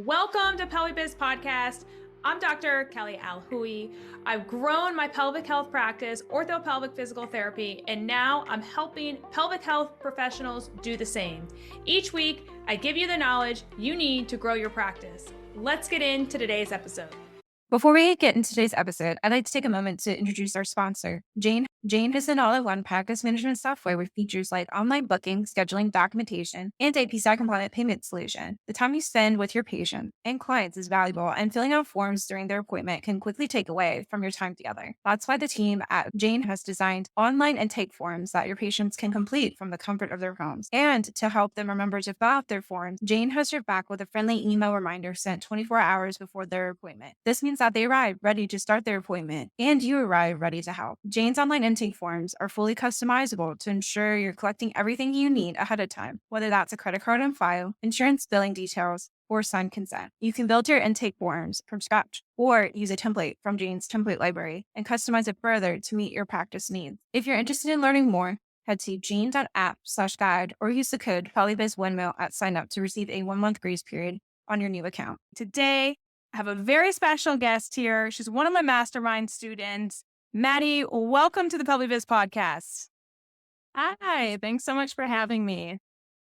Welcome to PelviBiz podcast. I'm Dr. Kelly Alhui. I've grown my pelvic health practice, orthopelvic physical therapy, and now I'm helping pelvic health professionals do the same. Each week, I give you the knowledge you need to grow your practice. Let's get into today's episode. Before we get into today's episode, I'd like to take a moment to introduce our sponsor, Jane. Jane is an all-in-one practice management software with features like online booking, scheduling, documentation, and a PCI-compliant payment solution. The time you spend with your patients and clients is valuable, and filling out forms during their appointment can quickly take away from your time together. That's why the team at Jane has designed online intake forms that your patients can complete from the comfort of their homes. And to help them remember to fill out their forms, Jane has your back with a friendly email reminder sent 24 hours before their appointment. This means that they arrive ready to start their appointment, and you arrive ready to help. Jane's online intake forms are fully customizable to ensure you're collecting everything you need ahead of time, whether that's a credit card on file, insurance billing details, or signed consent. You can build your intake forms from scratch or use a template from Jane's template library and customize it further to meet your practice needs. If you're interested in learning more, head to jane.app/guide or use the code PelviBizWindmill at sign up to receive a 1-month grace period on your new account. Today, I have a very special guest here. She's one of my Mastermind students. Maddy, welcome to the PelviBiz podcast. Hi, thanks so much for having me.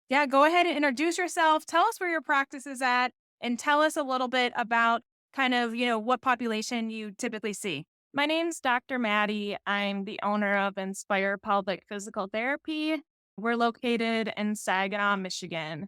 Yeah, go ahead and introduce yourself. Tell us where your practice is at and tell us a little bit about kind of, what population you typically see. My name's Dr. Maddy. I'm the owner of Inspire Pelvic Physical Therapy. We're located in Saginaw, Michigan.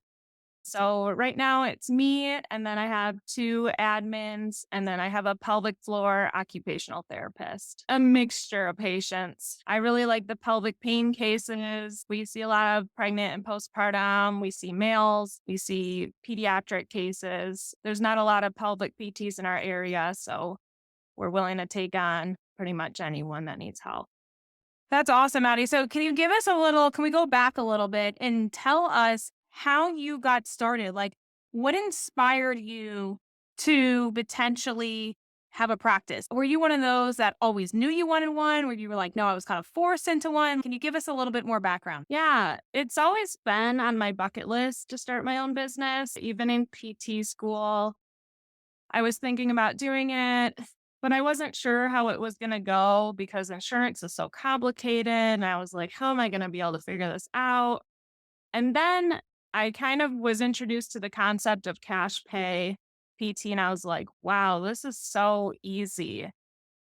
So right now it's me, and then I have 2 admins, and then I have a pelvic floor occupational therapist, a mixture of patients. I really like the pelvic pain cases. We see a lot of pregnant and postpartum. We see males. We see pediatric cases. There's not a lot of pelvic PTs in our area, so we're willing to take on pretty much anyone that needs help. That's awesome, Maddy. So can we go back a little bit and tell us how you got started? Like, what inspired you to potentially have a practice? Were you one of those that always knew you wanted one? Where you were like, no, I was kind of forced into one? Can you give us a little bit more background? Yeah, it's always been on my bucket list to start my own business. Even in PT school, I was thinking about doing it, but I wasn't sure how it was going to go because insurance is so complicated. And I was like, how am I going to be able to figure this out? And then I kind of was introduced to the concept of cash pay PT, and I was like, wow, this is so easy.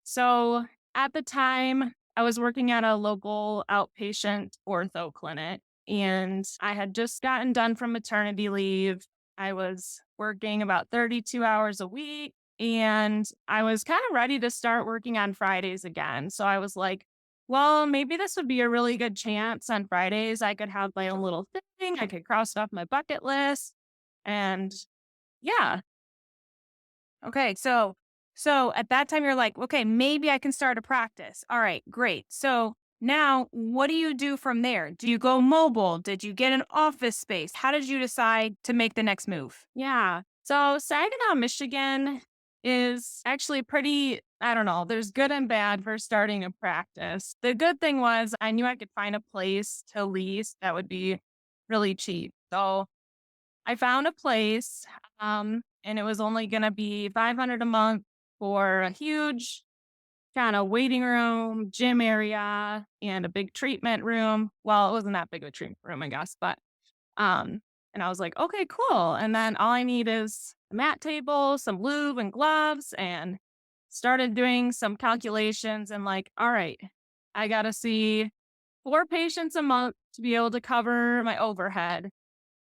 So at the time, I was working at a local outpatient ortho clinic, and I had just gotten done from maternity leave. I was working about 32 hours a week, and I was kind of ready to start working on Fridays again. So I was like, well, maybe this would be a really good chance on Fridays. I could have my own little thing. I could cross it off my bucket list. And yeah, Okay, so at that time you're like, okay, maybe I can start a practice. All right, great. So now what do you do from there? Do you go mobile? Did you get an office space? How did you decide to make the next move? yeah. So Saginaw, Michigan is actually pretty, I don't know, there's good and bad for starting a practice. The good thing was I knew I could find a place to lease that would be really cheap. So I found a place, and it was only going to be $500 a month for a huge kind of waiting room, gym area, and a big treatment room. Well, it wasn't that big of a treatment room, I guess, but and I was like, okay, cool. And then all I need is a mat table, some lube and gloves, and started doing some calculations and like, all right, I got to see 4 patients a month to be able to cover my overhead.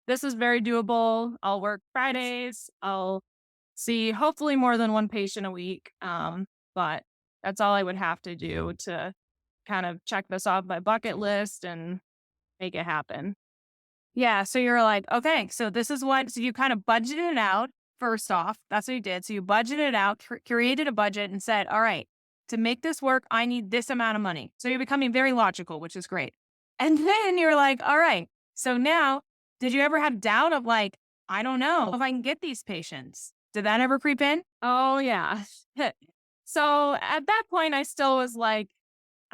This is very doable. I'll work Fridays. I'll see hopefully more than 1 patient a week. But that's all I would have to do to kind of check this off my bucket list and make it happen. Yeah, so you're like, okay, so you kind of budgeted it out first off. That's what you did. So you budgeted it out, created a budget and said, all right, to make this work, I need this amount of money. So you're becoming very logical, which is great. And then you're like, all right, so now, did you ever have doubt of like, I don't know if I can get these patients? Did that ever creep in? Oh, yeah. So at that point, I still was like,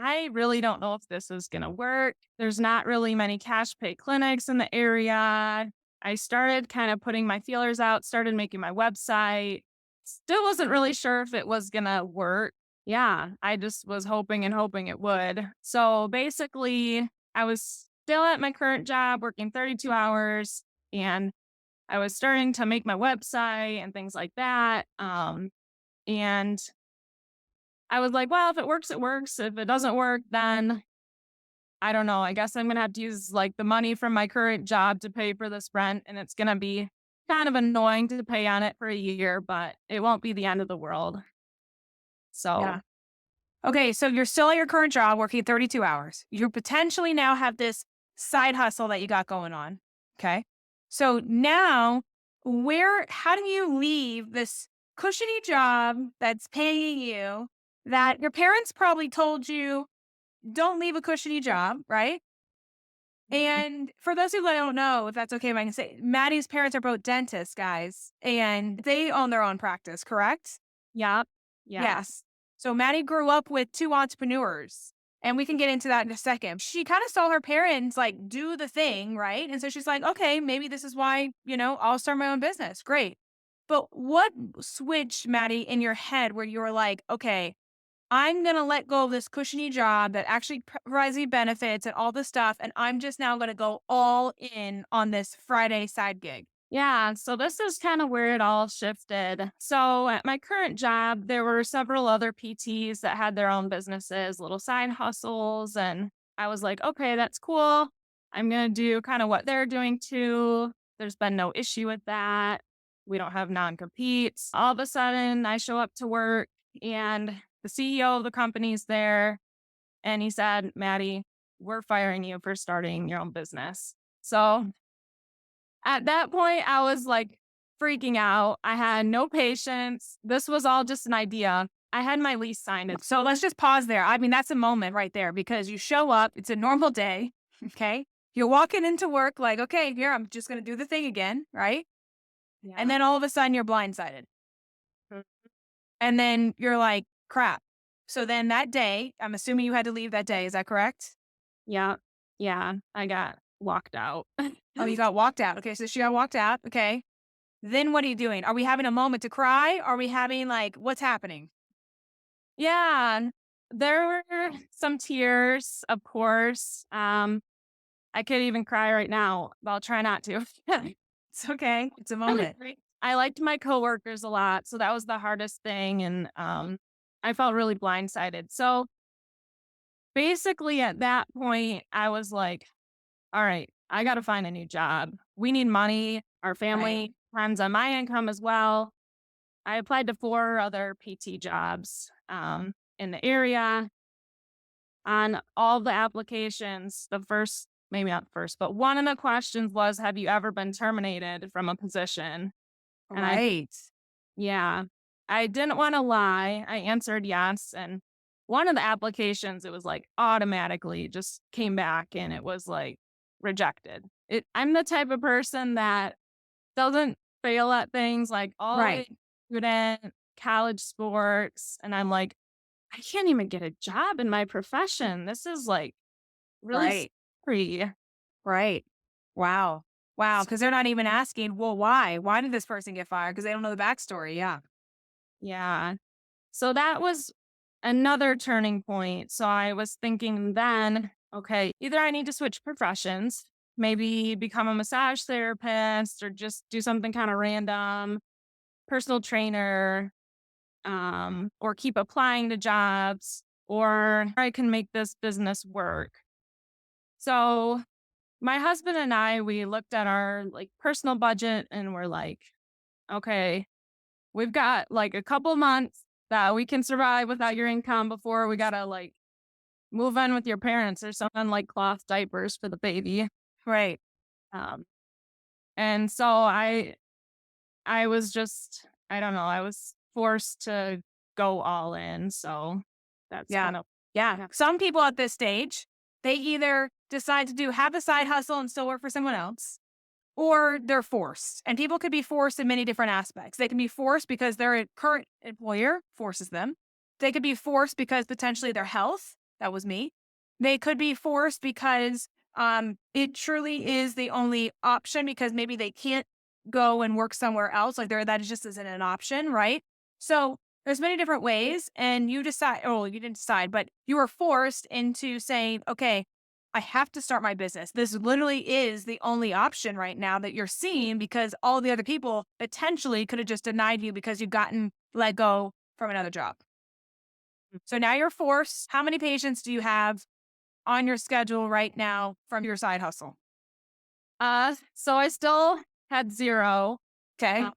I really don't know if this is going to work. There's not really many cash pay clinics in the area. I started kind of putting my feelers out, started making my website. Still wasn't really sure if it was going to work. Yeah, I just was hoping and hoping it would. So basically, I was still at my current job working 32 hours and I was starting to make my website and things like that. And I was like, well, if it works, it works. If it doesn't work, then I don't know. I guess I'm going to have to use like the money from my current job to pay for this rent. And it's going to be kind of annoying to pay on it for a year, but it won't be the end of the world. So, Yeah. Okay, so you're still at your current job working 32 hours. You potentially now have this side hustle that you got going on. Okay. So now, how do you leave this cushiony job that's paying you that your parents probably told you don't leave a cushiony job, right? And for those people that don't know, if that's okay if I can say, Maddie's parents are both dentists, guys, and they own their own practice, correct? yeah. Yeah. Yes. So Maddie grew up with two entrepreneurs, and we can get into that in a second. She kind of saw her parents like do the thing, right? And so she's like, okay, maybe this is why, I'll start my own business. Great. But what switched, Maddie, in your head where you were like, okay, I'm going to let go of this cushiony job that actually provides me benefits and all this stuff. And I'm just now going to go all in on this Friday side gig. Yeah, so this is kind of where it all shifted. So at my current job, there were several other PTs that had their own businesses, little side hustles. And I was like, okay, that's cool. I'm going to do kind of what they're doing too. There's been no issue with that. We don't have non competes. All of a sudden, I show up to work and the CEO of the company's there. And he said, Maddie, we're firing you for starting your own business. So at that point, I was like freaking out. I had no patience. This was all just an idea. I had my lease signed. So let's just pause there. I mean, that's a moment right there because you show up, it's a normal day. Okay. You're walking into work like, okay, here, I'm just going to do the thing again. Right. Yeah. And then all of a sudden you're blindsided. Mhm. And then you're like, crap. So then that day, I'm assuming you had to leave that day. Is that correct? Yeah. Yeah. I got walked out. Oh, you got walked out. Okay. So she got walked out. Okay. Then what are you doing? Are we having a moment to cry? Are we having like, what's happening? Yeah. There were some tears, of course. I could even cry right now, but I'll try not to. It's okay. It's a moment. I liked my coworkers a lot, so that was the hardest thing, and I felt really blindsided. So basically, at that point, I was like, "All right, I got to find a new job. We need money. Our family depends on my income as well." I applied to 4 other PT jobs in the area. On all the applications, the first, maybe not first, but one of the questions was, have you ever been terminated from a position? And Right. yeah, I didn't want to lie. I answered yes. And one of the applications, it was like automatically just came back and it was like rejected. I'm the type of person that doesn't fail at things like all Right. student, college sports. And I'm like, I can't even get a job in my profession. This is like really Right. scary. Right. Wow. Wow. Because they're not even asking, well, why? Why did this person get fired? Because they don't know the backstory. Yeah. Yeah. So that was another turning point. So I was thinking then, okay, either I need to switch professions, maybe become a massage therapist or just do something kind of random, personal trainer, or keep applying to jobs, or I can make this business work. So my husband and I, we looked at our like personal budget and we're like, okay, we've got like a couple months that we can survive without your income before we gotta like move in with your parents or something like cloth diapers for the baby. Right. Um, and so I was just, I don't know, I was forced to go all in. So that's Yeah. kind of, Yeah. Some people at this stage, they either decide to have a side hustle and still work for someone else, or they're forced. And people could be forced in many different aspects. They can be forced because their current employer forces them. They could be forced because potentially their health, that was me. They could be forced because it truly is the only option because maybe they can't go and work somewhere else. Like that just isn't an option, right? So there's many different ways, and you decide. Oh, you didn't decide, but you were forced into saying, okay, I have to start my business. This literally is the only option right now that you're seeing because all the other people potentially could have just denied you because you've gotten let go from another job. So now you're forced. How many patients do you have on your schedule right now from your side hustle? So I still had 0. Okay. Uh,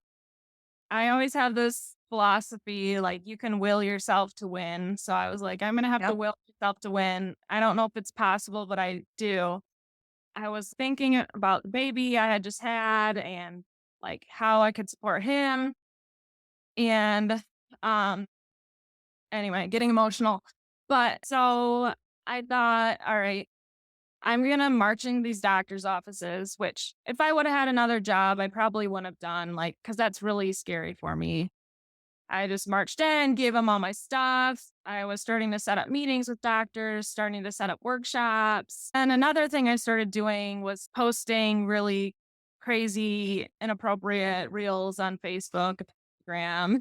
I always have this philosophy, like, you can will yourself to win. So I was like, I'm going to have to Yep. will myself to win. I don't know if it's possible, but I do. I was thinking about the baby I had just had and like how I could support him. And um, anyway, getting emotional. But so I thought, all right, I'm going to marching these doctor's offices, which if I would have had another job, I probably wouldn't have done, like, because that's really scary for me. I just marched in, gave them all my stuff. I was starting to set up meetings with doctors, starting to set up workshops. And another thing I started doing was posting really crazy, inappropriate reels on Facebook, Instagram,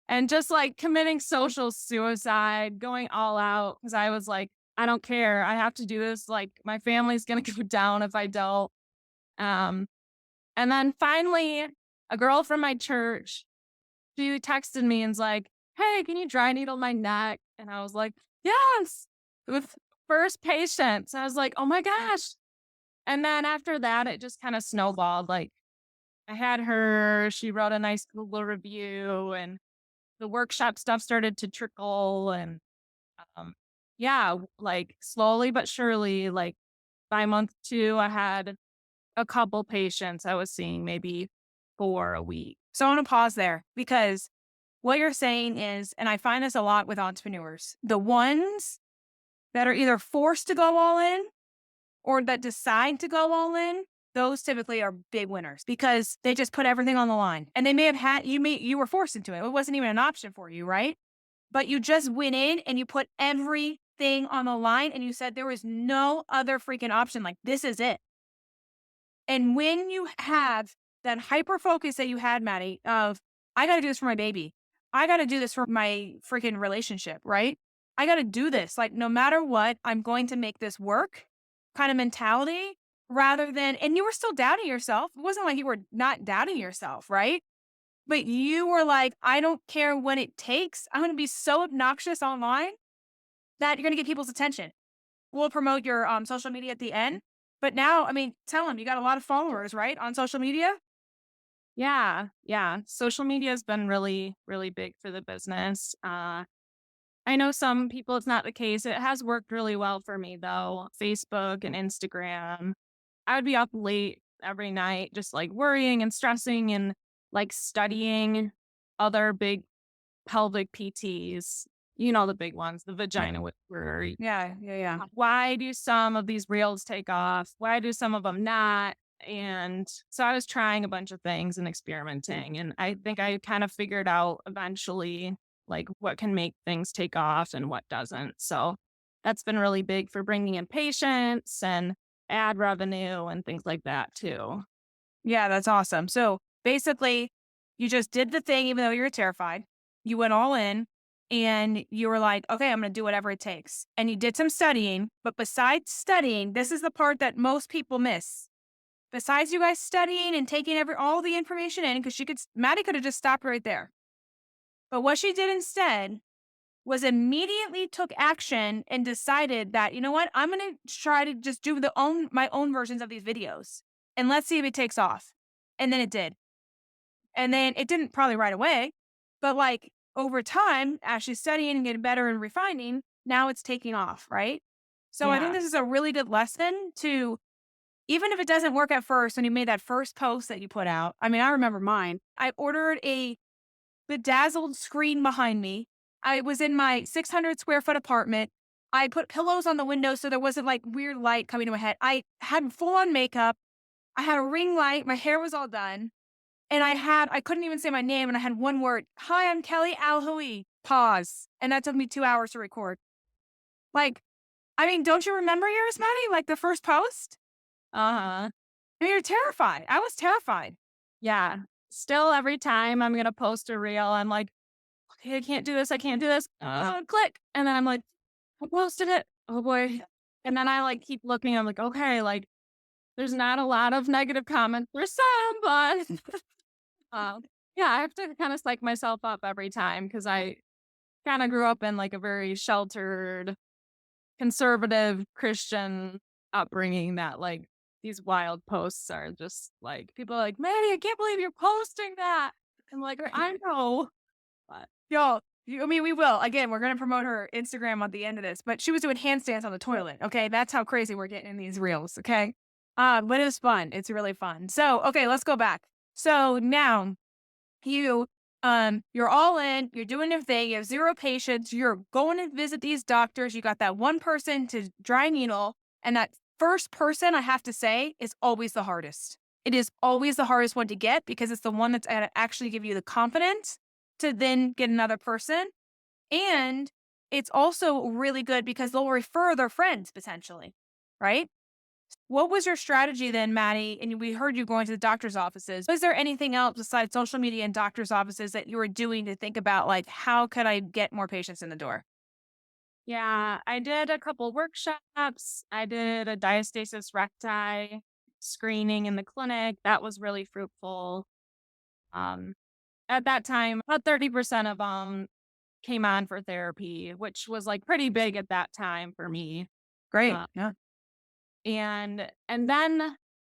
and just like committing social suicide, going all out because I was like, I don't care. I have to do this. Like, my family's going to go down if I don't. Um, and then finally, a girl from my church, she texted me and's like, "Hey, can you dry needle my neck?" And I was like, "Yes." With first patient. So I was like, "Oh my gosh." And then after that, it just kind of snowballed. Like, I had her, she wrote a nice Google review, and the workshop stuff started to trickle. And um, yeah, like slowly but surely, like by month 2, I had a couple patients I was seeing, maybe 4 a week. So I want to pause there because what you're saying is, and I find this a lot with entrepreneurs, the ones that are either forced to go all in or that decide to go all in, those typically are big winners because they just put everything on the line. And they may have had, you were forced into it. It wasn't even an option for you, right? But you just went in and you put everything on the line and you said there was no other freaking option. Like, this is it. And when you have that hyper focus that you had, Maddie, of, I got to do this for my baby. I got to do this for my freaking relationship, right? I got to do this. Like, no matter what, I'm going to make this work kind of mentality rather than, and you were still doubting yourself. It wasn't like you were not doubting yourself, right? But you were like, I don't care what it takes. I'm going to be so obnoxious online that you're going to get people's attention. We'll promote your social media at the end. But now, I mean, tell them you got a lot of followers, right? On social media. Yeah, yeah. Social media has been really, really big for the business. I know some people it's not the case. It has worked really well for me though. Facebook and Instagram. I would be up late every night, just like worrying and stressing and like studying other big pelvic PTs. You know, the big ones, the vagina whisperer. Yeah. Why do some of these reels take off? Why do some of them not? And so I was trying a bunch of things and experimenting. And I think I kind of figured out eventually like what can make things take off and what doesn't. So that's been really big for bringing in patients and ad revenue and things like that too. Yeah, that's awesome. So basically, you just did the thing, even though you were terrified. You went all in and you were like, okay, I'm going to do whatever it takes. And you did some studying. But besides studying, this is the part that most people miss. Besides you guys studying and taking all the information in, because Maddie could have just stopped right there. But what she did instead was immediately took action and decided that, you know what, I'm going to try to just do my own versions of these videos. And let's see if it takes off. And then it did. And then it didn't probably right away, but like over time, as she's studying and getting better and refining, now it's taking off, right? So I think Yeah. this is a really good lesson to, even if it doesn't work at first, when you made that first post that you put out. I mean, I remember mine. I ordered a bedazzled screen behind me. I was in my 600 square foot apartment. I put pillows on the window so there wasn't like weird light coming to my head. I had full on makeup. I had a ring light. My hair was all done. And I couldn't even say my name. And I had one word. Hi, I'm Kelly Alhui. Pause. And that took me 2 hours to record. Like, I mean, don't you remember yours, Maddie? Like the first post? Uh-huh. I mean, you're terrified. I was terrified. Yeah. Still every time I'm gonna post a reel, I'm like, "Okay, I can't do this, I can't do this." Click. And then I'm like, "I posted it. Oh boy." And then I like keep looking, I'm like, "Okay, like there's not a lot of negative comments. There's some, but um, yeah, I have to kind of psych myself up every time because I kind of grew up in like a very sheltered, conservative Christian upbringing that like these wild posts are just like people are like, Maddie, I can't believe you're posting that. I'm like, I know. But Y'all, I mean, we will. Again, we're going to promote her Instagram at the end of this, but she was doing handstands on the toilet. Okay. That's how crazy we're getting in these reels. Okay. But it was fun. It's really fun. So, okay, let's go back. So now you, you're all in, you're doing your thing, you have 0 patients, you're going to visit these doctors. You got that one person to dry needle. And that first person, I have to say, is always the hardest. It is always the hardest one to get because it's the one that's going to actually give you the confidence to then get another person. And it's also really good because they'll refer their friends potentially, right? What was your strategy then, Maddie? And we heard you going to the doctor's offices. Was there anything else besides social media and doctor's offices that you were doing to think about, like, how could I get more patients in the door? yeah, I did a couple workshops. I did a diastasis recti screening in the clinic. That was really fruitful. Um, at that time, about 30% of them came on for therapy, which was like pretty big at that time for me. Great. Uh, Yeah. and then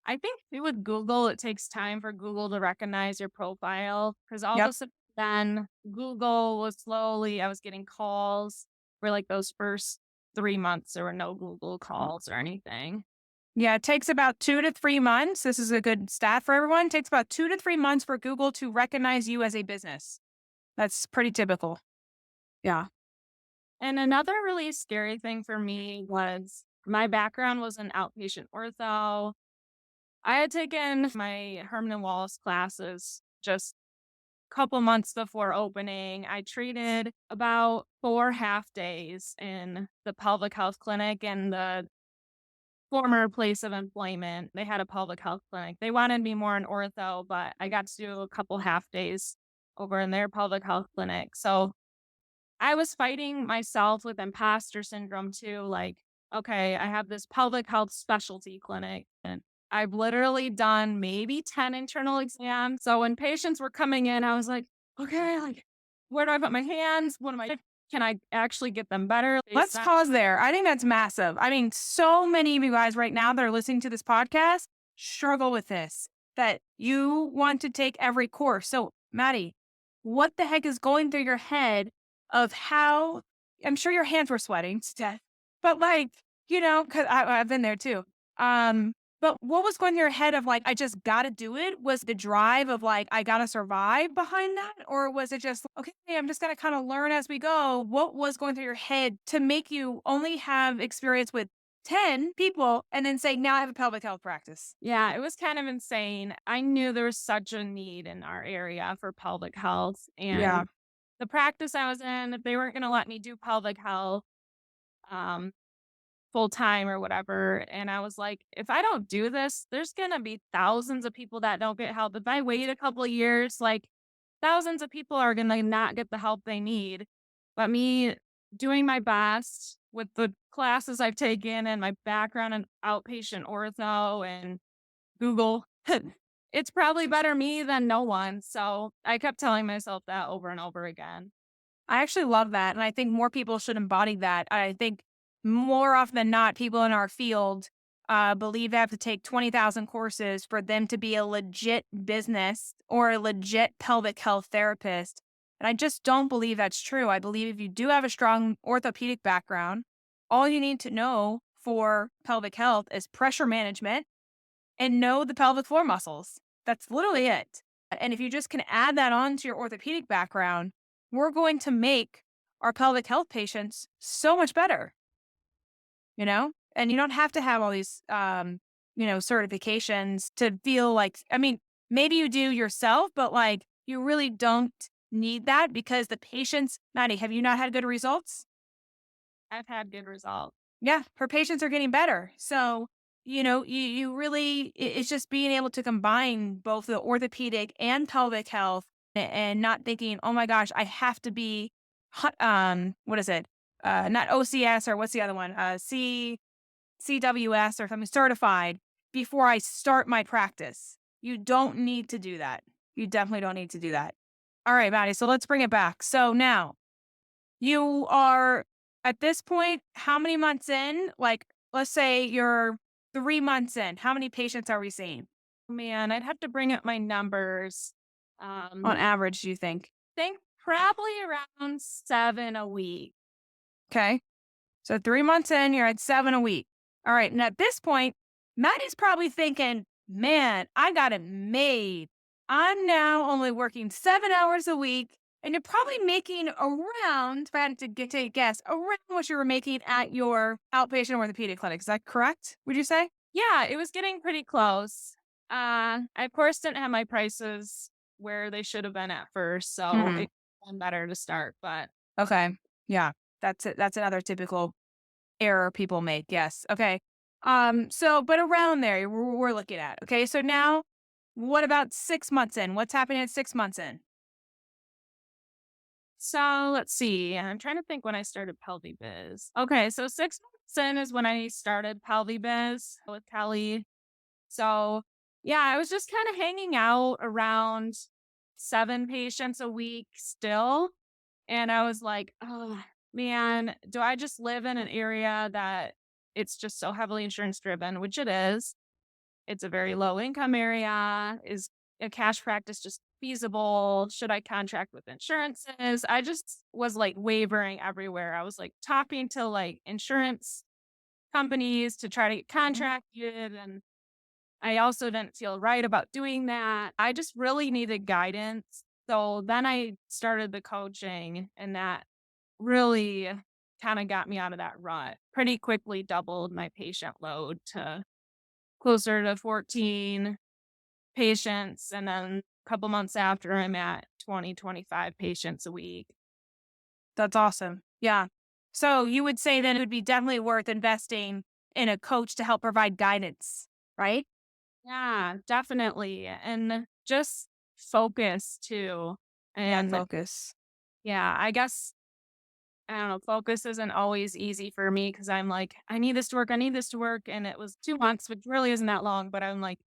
I think with Google, it takes time for Google to recognize your profile because all of Yep. a sudden then Google was slowly, I was getting calls for like those first 3 months. There were no Google calls or anything. Yeah. It takes about 2 to 3 months. This is a good stat for everyone. It takes about 2 to 3 months for Google to recognize you as a business. That's pretty typical. Yeah. And another really scary thing for me was my background was in outpatient ortho. I had taken my Herman and Wallace classes just a couple months before opening. I treated about 4 half days in the pelvic health clinic and the former place of employment. They had a pelvic health clinic. They wanted me more in ortho, but I got to do a couple half days over in their pelvic health clinic. So I was fighting myself with imposter syndrome too. Like, okay, I have this pelvic health specialty clinic and I've literally done maybe 10 internal exams. So when patients were coming in, I was like, okay, like, where do I put my hands? What am I, can I actually get them better? Let's pause there. I think that's massive. I mean, so many of you guys right now that are listening to this podcast struggle with this, that you want to take every course. So, Maddie, what the heck is going through your head of how I'm sure your hands were sweating to death, but like, because I've been there too. But what was going through your head of like, I just got to do it? Was the drive of like, I got to survive behind that? Or was it just, okay, I'm just going to kind of learn as we go? What was going through your head to make you only have experience with 10 people and then say, now I have a pelvic health practice? Yeah, it was kind of insane. I knew there was such a need in our area for pelvic health. Yeah. And the practice I was in, if they weren't going to let me do pelvic health, um, full time or whatever. And I was like, if I don't do this, there's going to be thousands of people that don't get help. If I wait a couple of years, like thousands of people are going to not get the help they need. But me doing my best with the classes I've taken and my background in outpatient ortho and Google, it's probably better me than no one. So I kept telling myself that over and over again. I actually love that. And I think more people should embody that. I think more often than not, people in our field believe they have to take 20,000 courses for them to be a legit business or a legit pelvic health therapist. And I just don't believe that's true. I believe if you do have a strong orthopedic background, all you need to know for pelvic health is pressure management and know the pelvic floor muscles. That's literally it. And if you just can add that on to your orthopedic background, we're going to make our pelvic health patients so much better, And you don't have to have all these, certifications to feel like, I mean, maybe you do yourself, but like you really don't need that because the patients, Maddie, have you not had good results? I've had good results. Yeah, her patients are getting better. So, you really, it's just being able to combine both the orthopedic and pelvic health and not thinking, oh my gosh, I have to be, what is it? Not OCS or what's the other one? CWS or something certified before I start my practice. You don't need to do that. You definitely don't need to do that. All right, Maddie. So let's bring it back. So now you are at this point, how many months in? Like, let's say you're 3 months in. How many patients are we seeing Man, I'd have to bring up my numbers. on average, do you think? Think probably around 7 a week. Okay. So 3 months in, you're at 7 a week. All right. And at this point, Maddie's probably thinking, man, I got it made. I'm now only working 7 hours a week. And you're probably making around, if I had to take a guess, around what you were making at your outpatient orthopedic clinic. Is that correct? Would you say? Yeah, it was getting pretty close. I of course didn't have my prices where they should have been at first, so Mhm. it been better to start. But Okay. Yeah. That's it. That's another typical error people make. Yes. Okay. But around there, we're looking at. Okay. So now, what about 6 months in? What's happening at 6 months in? so let's see. I'm trying to think when I started PelviBiz. Okay, so 6 months in is when I started PelviBiz with Kelly. So yeah, I was just kind of hanging out around 7 patients a week still. And I was like, oh man, do I just live in an area that it's just so heavily insurance driven, which it is. It's a very low income area. Is a cash practice just feasible? Should I contract with insurances? I just was like wavering everywhere. I was like talking to like insurance companies to try to get Mhm. contracted. And I also didn't feel right about doing that. I just really needed guidance. So then I started the coaching, and that really kind of got me out of that rut. Pretty quickly doubled my patient load to closer to 14 patients. And then a couple months after, I'm at 20, 25 patients a week. That's awesome. Yeah. So you would say then it would be definitely worth investing in a coach to help provide guidance, right? Yeah, definitely. And just focus too. Yeah. And Focus. yeah, I guess I don't know, focus isn't always easy for me because I'm like, I need this to work. I need this to work. And it was 2 months, which really isn't that long, but I'm like,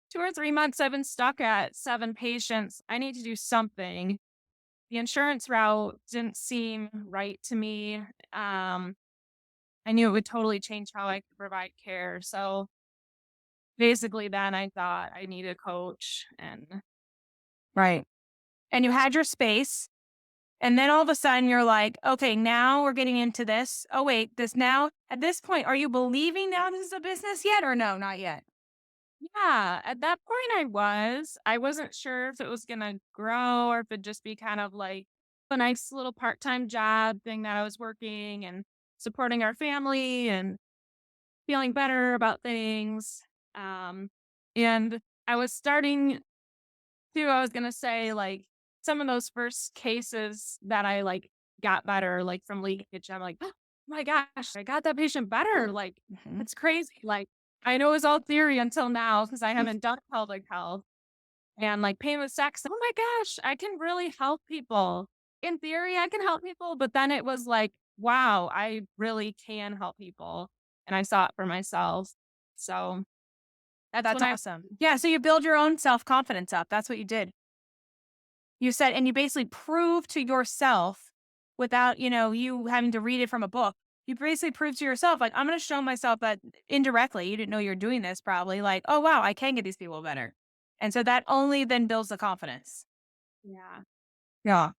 2 or 3 months I've been stuck at 7 patients. I need to do something. The insurance route didn't seem right to me. I knew it would totally change how I could provide care. So basically, then I thought I need a coach. And Right. And you had your space. And then all of a sudden you're like, okay, now we're getting into this. Oh, wait, this now, at this point, are you believing now this is a business yet or no, not yet? yeah, at that point I wasn't sure if it was going to grow or if it'd just be kind of like a nice little part-time job thing that I was working and supporting our family and feeling better about things. Um, and I was starting to, I was going to say, like, some of those first cases that I like got better, like from leakage. I'm like, oh my gosh, I got that patient better. Like, Mhm. it's crazy. Like, I know it's all theory until now because I haven't done pelvic health and like pain with sex. Oh my gosh, I can really help people. In theory, I can help people. But then it was like, wow, I really can help people. And I saw it for myself. So that's That's when I, awesome. Yeah. So you build your own self confidence up. That's what you did. You said, and you basically proved to yourself without, you having to read it from a book. You basically proved to yourself, like, I'm going to show myself that indirectly, you didn't know you're doing this probably, like, oh, wow, I can get these people better. And so that only then builds the confidence. yeah. Yeah.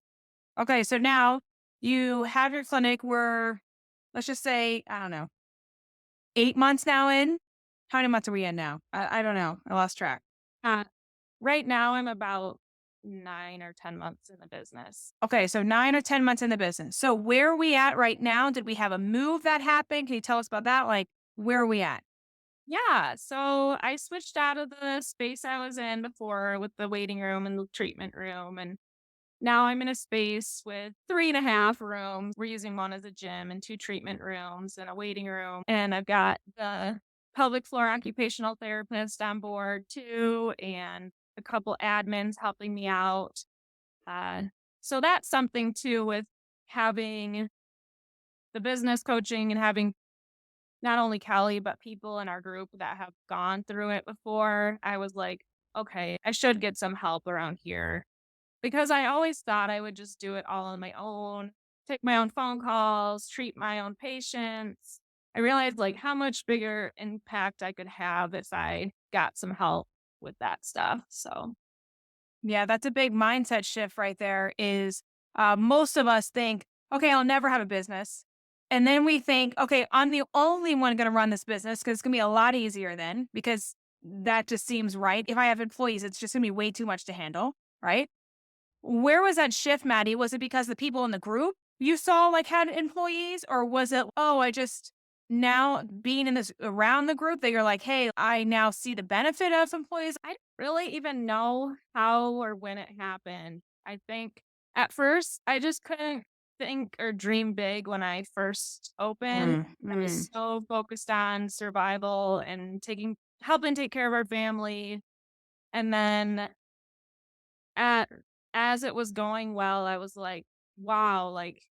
Okay. So now you have your clinic where, let's just say, I don't know, 8 months now in. How many months are we in now? I don't know. I lost track. Uh, right now, I'm about 9 or 10 months in the business. Okay, so 9 or 10 months in the business. So where are we at right now? Did we have a move that happened? Can you tell us about that? Like, where are we at? Yeah, so I switched out of the space I was in before with the waiting room and the treatment room, and Now I'm in a space with 3.5 rooms. We're using one as a gym and 2 treatment rooms and a waiting room. And I've got the pelvic floor occupational therapist on board too, and a couple admins helping me out. Uh, so that's something too with having the business coaching and having not only Kelly, but people in our group that have gone through it before. I was like, okay, I should get some help around here because I always thought I would just do it all on my own, take my own phone calls, treat my own patients. I realized like how much bigger impact I could have if I got some help with that stuff. So, Yeah, that's a big mindset shift right there is most of us think, okay, I'll never have a business. And then we think, okay, I'm the only one going to run this business because it's going to be a lot easier then because that just seems right. If I have employees, it's just going to be way too much to handle, right? Where was that shift, Maddie? Was it because the people in the group you saw like had employees, or was it, oh, I just now being in this around the group that you're like, hey, I now see the benefit of employees? I don't really even know how or when it happened. I think at first I just couldn't think or dream big when I first opened. I was so focused on survival and helping take care of our family. And then at as it was going well, I was like, wow, like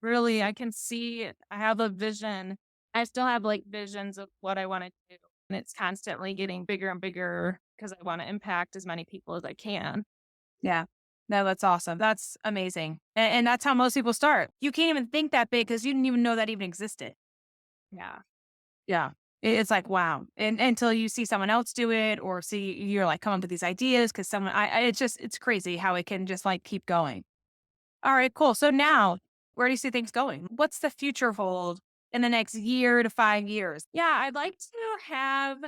really I can see it. I have a vision. I still have like visions of what I want to do. And it's constantly getting bigger and bigger because I want to impact as many people as I can. Yeah. No, that's awesome. That's amazing. And that's how most people start. You can't even think that big because you didn't even know that even existed. Yeah. Yeah. It's like, wow. And until you see someone else do it or see you're like come up with these ideas because someone, it's just, it's crazy how it can just like keep going. All right, cool. So now, where do you see things going? What's the future hold in the next year to 5 years? Yeah, I'd like to have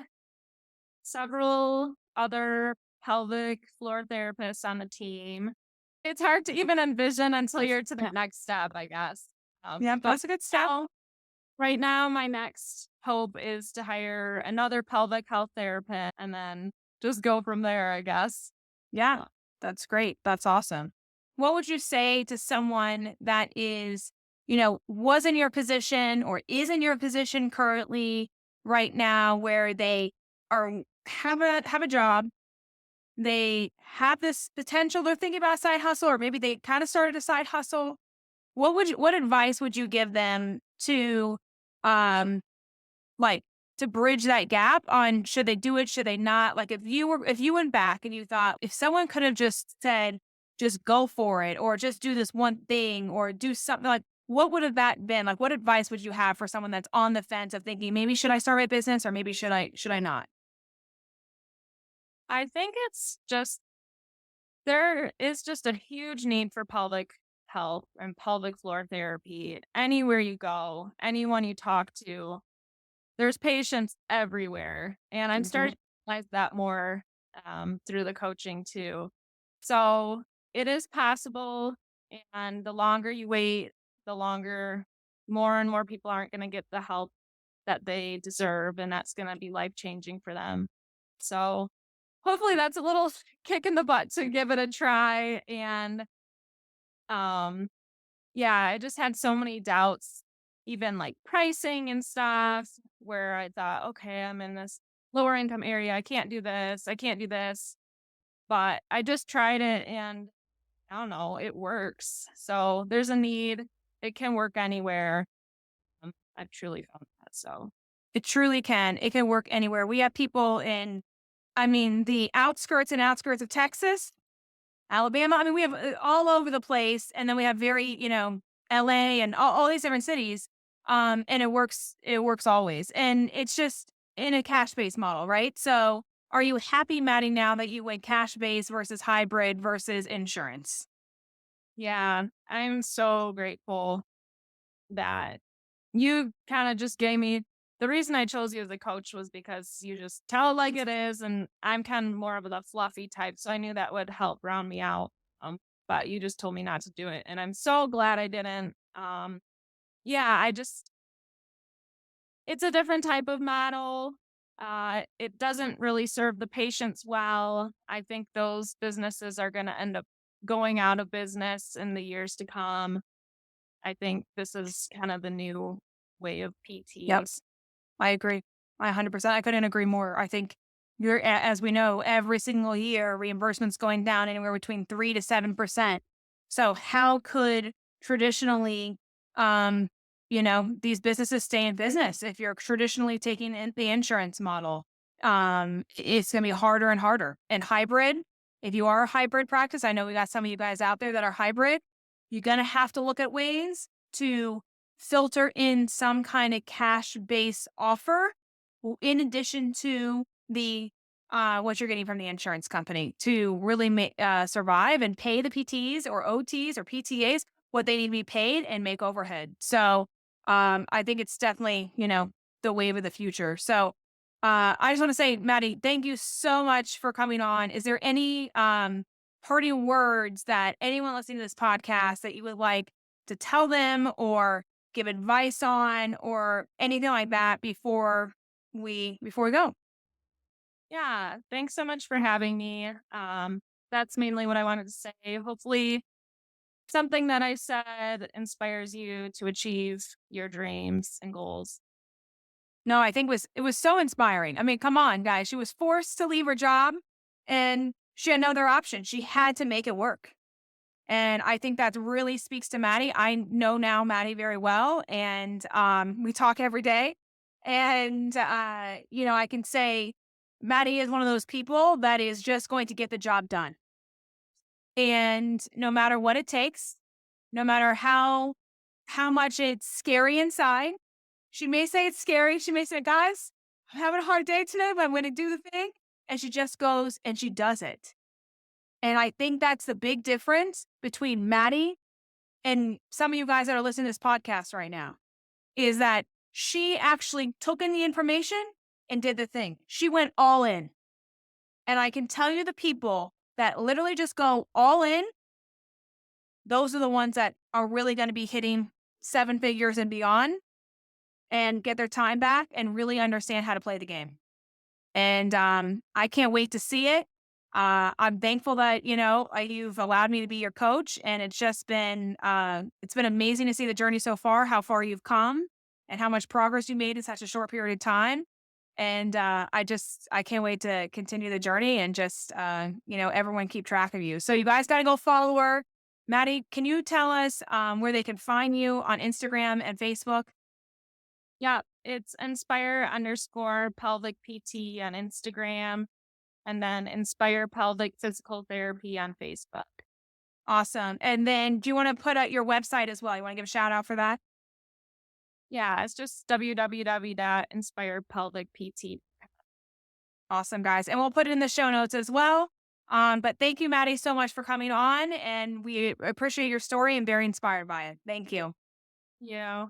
several other pelvic floor therapists on the team. It's hard to even envision until you're to the next step, I guess. Yeah, But that's a good step. right now, my next hope is to hire another pelvic health therapist and then just go from there, I guess. Yeah, that's great. That's awesome. What would you say to someone that is, was in your position or is in your position currently right now where they are have a job, they have this potential, they're thinking about a side hustle, or maybe they kind of started a side hustle. What advice would you give them to um like to bridge that gap on should they do it, should they not? Like if you went back and you thought if someone could have just said, just go for it, or just do this one thing, or do something like what would have that been? Like what advice would you have for someone that's on the fence of thinking maybe should I start a business or maybe should I not? I think there is just a huge need for pelvic health and pelvic floor therapy. Anywhere you go, anyone you talk to, there's patients everywhere. And I'm Mhm. starting to realize that more through the coaching too. So it is possible. And the longer you wait, the longer more and more people aren't going to get the help that they deserve. And that's going to be life changing for them. So hopefully that's a little kick in the butt to give it a try. And um, yeah, I just had so many doubts, even like pricing and stuff, where I thought, okay, I'm in this lower income area. I can't do this. I can't do this. But I just tried it and I don't know, it works. So there's a need. It can work anywhere. I've truly found that. So It truly can. It can work anywhere. We have people in, I mean, the outskirts and outskirts of Texas, Alabama. I mean, we have all over the place. And then we have very, LA and all these different cities. And it works always. And it's just in a cash based model, right? So are you happy, Maddie, now that you went cash based versus hybrid versus insurance? yeah, I'm so grateful that you kind of just gave me the reason I chose you as a coach was because you just tell it like it is. And I'm kind of more of the fluffy type. So I knew that would help round me out. But you just told me not to do it. And I'm so glad I didn't. Yeah, it's a different type of model. It doesn't really serve the patients well. I think those businesses are going to end up going out of business in the years to come. I think this is kind of the new way of PT. Yep. I agree. 100%. I couldn't agree more. I think as we know, every single year, reimbursement's going down anywhere between 3 to 7%. So how could traditionally, these businesses stay in business if you're traditionally taking the insurance model? It's going to be harder and harder. And hybrid, if you are a hybrid practice, I know we got some of you guys out there that are hybrid, you're going to have to look at ways to filter in some kind of cash-based offer in addition to the what you're getting from the insurance company to really survive and pay the PTs or OTs or PTAs what they need to be paid and make overhead. So I think it's definitely, the wave of the future. So I just want to say, Maddy, thank you so much for coming on. Is there any parting words that anyone listening to this podcast that you would like to tell them or give advice on or anything like that before we go? Yeah, thanks so much for having me. That's mainly what I wanted to say. Hopefully, something that I said inspires you to achieve your dreams and goals. No, I think it was so inspiring. I mean, come on, guys. She was forced to leave her job and she had no other option. She had to make it work. And I think that really speaks to Maddy. I know now Maddy very well, and we talk every day. And, I can say Maddy is one of those people that is just going to get the job done. And no matter what it takes, no matter how much it's scary inside, she may say it's scary. She may say, guys, I'm having a hard day today, but I'm going to do the thing. And she just goes and she does it. And I think that's the big difference between Maddy and some of you guys that are listening to this podcast right now is that she actually took in the information and did the thing. She went all in. And I can tell you the people that literally just go all in, those are the ones that are really going to be hitting 7 figures and beyond and get their time back and really understand how to play the game. And I can't wait to see it. I'm thankful that, you've allowed me to be your coach, and it's just been, it's been amazing to see the journey so far, how far you've come and how much progress you made in such a short period of time. And, I can't wait to continue the journey and just, everyone keep track of you. So you guys got to go follow her. Maddy, can you tell us, where they can find you on Instagram and Facebook? Yeah, it's Inspire_Pelvic PT on Instagram. And then Inspire Pelvic Physical Therapy on Facebook. Awesome. And then do you want to put out your website as well? You want to give a shout out for that? Yeah, it's just www.inspirepelvicpt. Awesome, guys. And we'll put it in the show notes as well. But thank you, Maddy, so much for coming on. And we appreciate your story and very inspired by it. Thank you. Yeah.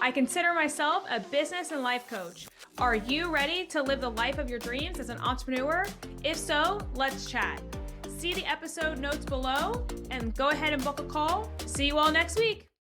I consider myself a business and life coach. Are you ready to live the life of your dreams as an entrepreneur? If so, let's chat. See the episode notes below and go ahead and book a call. See you all next week.